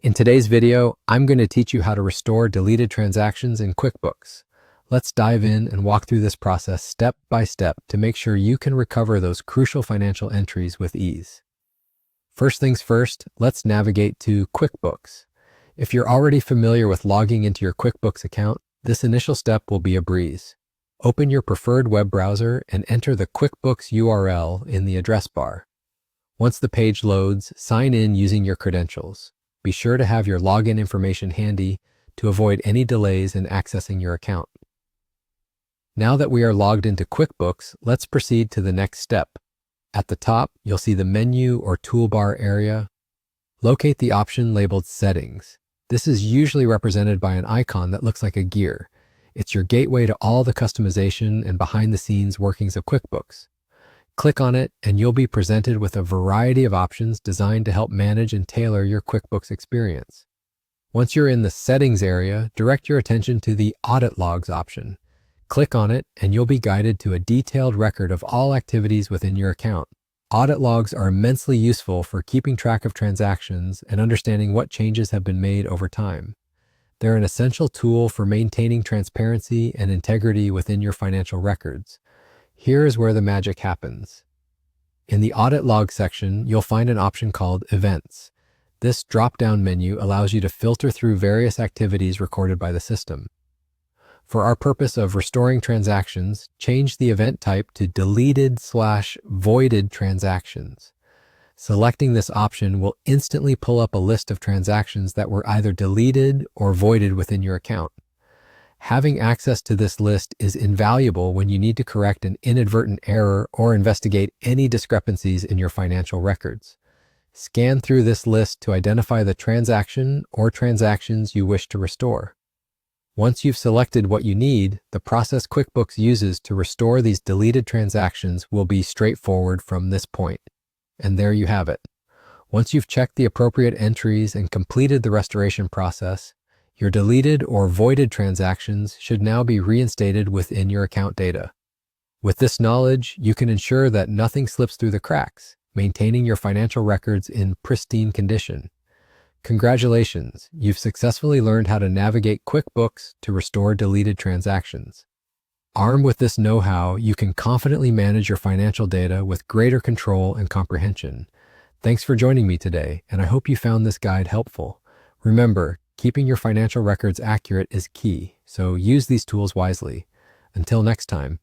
In today's video, I'm going to teach you how to restore deleted transactions in QuickBooks. Let's dive in and walk through this process step by step to make sure you can recover those crucial financial entries with ease. First things first, let's navigate to QuickBooks. If you're already familiar with logging into your QuickBooks account, this initial step will be a breeze. Open your preferred web browser and enter the QuickBooks URL in the address bar. Once the page loads, sign in using your credentials. Be sure to have your login information handy to avoid any delays in accessing your account. Now that we are logged into QuickBooks, let's proceed to the next step. At the top, you'll see the menu or toolbar area. Locate the option labeled Settings. This is usually represented by an icon that looks like a gear. It's your gateway to all the customization and behind-the-scenes workings of QuickBooks. Click on it and you'll be presented with a variety of options designed to help manage and tailor your QuickBooks experience. Once you're in the Settings area, direct your attention to the Audit Logs option. Click on it and you'll be guided to a detailed record of all activities within your account. Audit logs are immensely useful for keeping track of transactions and understanding what changes have been made over time. They're an essential tool for maintaining transparency and integrity within your financial records. Here is where the magic happens. In the Audit Log section, you'll find an option called Events. This drop-down menu allows you to filter through various activities recorded by the system. For our purpose of restoring transactions, change the event type to Deleted/Voided Transactions. Selecting this option will instantly pull up a list of transactions that were either deleted or voided within your account. Having access to this list is invaluable when you need to correct an inadvertent error or investigate any discrepancies in your financial records. Scan through this list to identify the transaction or transactions you wish to restore. Once you've selected what you need, the process QuickBooks uses to restore these deleted transactions will be straightforward from this point. And there you have it. Once you've checked the appropriate entries and completed the restoration process, your deleted or voided transactions should now be reinstated within your account data. With this knowledge, you can ensure that nothing slips through the cracks, maintaining your financial records in pristine condition. Congratulations, you've successfully learned how to navigate QuickBooks to restore deleted transactions. Armed with this know-how, you can confidently manage your financial data with greater control and comprehension. Thanks for joining me today, and I hope you found this guide helpful. Remember, keeping your financial records accurate is key, so use these tools wisely. Until next time.